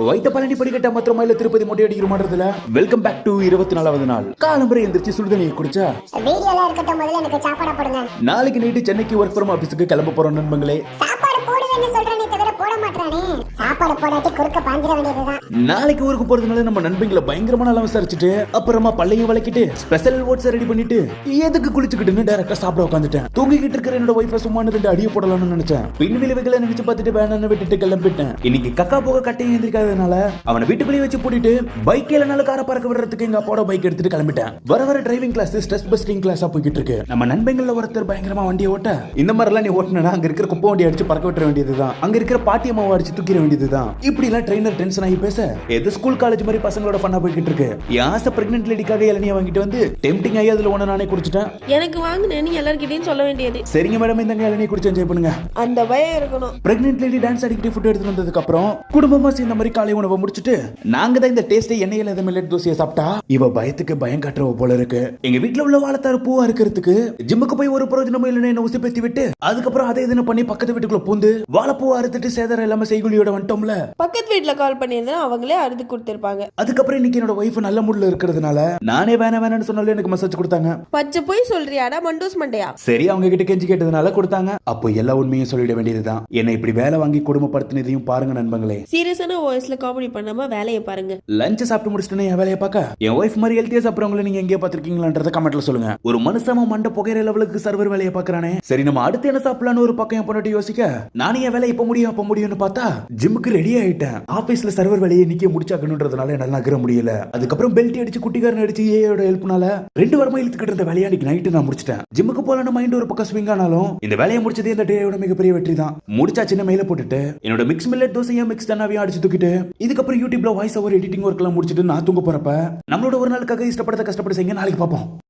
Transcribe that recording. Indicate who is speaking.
Speaker 1: வைத்த பழனி படிக்கட்ட மாத்திரமா இல்ல திருப்பதி மொட்டை அடிக்கிற மாட்டதுல வெல்கம் பேக் டு 24வது நாள். காலம்பரை எந்திரிச்சு சுடுதண்ணியை குடிச்சா
Speaker 2: வீடியோல இருக்கட்டும், முதல்ல எனக்கு சாப்பாடு போடுங்க.
Speaker 1: நாளைக்கு நைட்டு சென்னைக்கு ஒர்க் ஃப்ரம் ஆபீஸ்க்கு கிளம்ப போறோம் நண்பங்களே.
Speaker 2: சாப்பாடு போடுவேன்னு சொல்றேனே தவிர போட மாட்டறானே. சாப்பாடு போடாட்டி குறுக்க பாஞ்சிர வேண்டியதுதான்.
Speaker 1: நாளைக்கு ஊருக்கு போறதுனால நம்ம நண்பங்களை பயங்கரமான அளவு விசாரிச்சுட்டு அப்புறமா பள்ளையும் விளக்கிட்டு ஸ்பெஷல் ஓட்ஸ் ரெடி பண்ணிட்டு எதுக்கு குளிச்சுக்கிட்டுன்னு டைரக்டா சாப்பிட உட்காந்துட்டேன். தூங்கிக்கிட்டு இருக்கிற என்னோட வைஃபை சும்மா 2 அடியை போடலாம்னு நினைச்சேன். பின் விளைவுகளை நினைச்சு பார்த்துட்டு வேணான்னு விட்டுட்டு கிளம்பிட்டேன். இன்னைக்கு கக்கா போக கட்டையும் எந்திரிக்காதனால அவனை வீட்டுக்குள்ளேயே வச்சு பூட்டிட்டு பைக் இல்லனால காரை பறக்க விடுறதுக்கு எங்க அப்பாவோட பைக் எடுத்துட்டு கிளம்பிட்டேன். வர வர டிரைவிங் கிளாஸ் ஸ்ட்ரெஸ் பஸ்டிங் கிளாஸா போய்கிட்டு இருக்கு. நம்ம நண்பங்கள்ல ஒருத்தர் பயங்கரமா வண்டியை ஓட்ட இந்த மாதிரி எல்லாம் நீ ஓட்டுனா அங்க இருக்கிற குப்பை வண்டி அடிச்சு பறக்க விட்டுற வேண்டியதுதான், அங்க இருக்கிற பாட்டி அம்மாவை அடிச்சு தூக்கிட வேண்டியதுதான். இப்படி எல்லாம் ட்ரெயினர் டென்ஷன் ஆகி பேச எது ஸ்கூல் காலேஜ் மாதிரி பசங்களோட ஃபன்னா போய்கிட்டு இருக்கு. யாச பிரெக்னன்ட் லேடிக்காக இளநியை வாங்கிட்டு வந்து டெம்டிங் ஆகி அதுல ஒண்ணு நானே குடிச்சிட்டேன்.
Speaker 3: எனக்கு வாங்குனேன்னு எல்லார்கிட்டயும் சொல்ல வேண்டியது.
Speaker 1: சரிங்க மேடம், இந்த இளநியை குடிச்சு என்ஜாய் பண்ணுங்க.
Speaker 3: அந்த பயம் இருக்கணும்.
Speaker 1: பிரெக்னன்ட் லேடி டான்ஸ் ஆடிக்கிட்டு ஃபுட் எடுத்து வந்ததுக்கு அப்புறம் குடும்பமா சேர்ந்த மாதிரி காலை உணவை முடிச்சிட்டு நாங்க தான் இந்த டேஸ்ட் எண்ணெயில எதை மில்லட் தோசையை சாப்பிட்டா இவ பயத்துக்கு பயம் காட்டுறவ போல இருக்கு. எங்க வீட்டுல உள்ள வாழைத்தாரு பூவா இருக்கிறதுக்கு ஜிம்முக்கு போய் ஒரு பிரயோஜனமும் இல்லைன்னு என்ன உசி பேத்தி விட்டு அதுக்கப்புறம் அதை எதுன்னு பண்ணி பக்கத்து வீட்டுக்குள்ள பூந்து வாழைப்பூவா அறுத்துட்டு சேதாரம் இல்லாம செய்குலியோட வந்துட்டோம்ல.
Speaker 3: பக்கத்து வீட்டுல கால் பண்ணியிருந்தா அவங்களே அறுத்து கொடுத்திருப்பாங்க.
Speaker 1: அதுக்கப்புறம் இன்னைக்கு என்னோட ஒய்ஃப் நல்ல மூட்ல இருக்கிறதுனால நானே வேணாம்னு சொன்னாலும் எனக்கு மெசேஜ் கொடுத்தாங்க.
Speaker 3: பச்சை போய் சொல்றியாடா மண்டூஸ் மண்டையா?
Speaker 1: சரி, அவங்க கிட்ட கெஞ்சி கேட்டதுனால கொடுத்தாங்க. அப்போ எல்லா உண்மையும் சொல்லிட வேண்டியதுதான். என்ன இப்படி வேலை வாங்கி குடும்பப்படுத்தினதையும் பாருங்க நண்பங்களே.
Speaker 3: சீரியஸான வாய்ஸ்ல காமெடி பண்ணாம வேலையை பாருங்க.
Speaker 1: லஞ்ச் சாப்பிட்டு முடிச்சிட்டு என் வேலையை பார்க்க என் ஒய்ஃப் மாதிரி ஹெல்த்தியா சாப்பிடுறவங்களை நீங்க எங்கேயே பாத்திருக்கீங்களான்றத கமெண்ட்ல சொல்லுங்க. ஒரு மனுஷமா மண்டை புகையிற லெவலுக்கு சர்வர் வேலையை பாக்குறானே. சரி, நம்ம அடுத்து என்ன சாப்பிடலான்னு ஒரு பக்கம் போட்டு யோசிக்க நானே என் வேலை இப்ப முடியும்னு பார்த்தா ஜிம்முக்கு ரெடி ஆயிட்டேன். ஆபீஸ்ல சர்வர் வேலையை இன்னைக்கு முடிச்சாக்கணும்ன்றதுனால என்னால நகர முடியல. அதுக்கப்புறம் பெல்ட் அடிச்சு குட்டிக்காரன் அடிச்சு ஏயோட ஹெல்ப்னால 2 வாரமா இழுத்துக்கிட்டு இருந்த வேலையை அன்னைக்கு நைட்டு நான் முடிச்சிட்டேன். ஜிம்முக்கு போலான மைண்ட் ஒரு பக்கம் ஸ்விங் ஆனாலும் இந்த வேலையை முடிச்சதே இந்த டேயோட மிகப்பெரிய வெற்றி தான். முடிச்சா சின்ன மேல போட்டுட்டு என்னோட மிக்ஸ் மில்லட் தோசையும் மிக்ஸ் தன்னாவையும் அடிச்சு தூக்கிட்டு இதுக்கப்புறம் யூடியூப்ல வாய்ஸ் ஓவர் எடிட்டிங் ஒர்க் எல்லாம் முடிச்சிட்டு நான் தூங்க போறப்ப நம்மளோட ஒரு நாளுக்காக இஷ்டப்படாத கஷ்டப்பட்டு செய்யுங்க. நாளைக்கு பார்ப்போம்.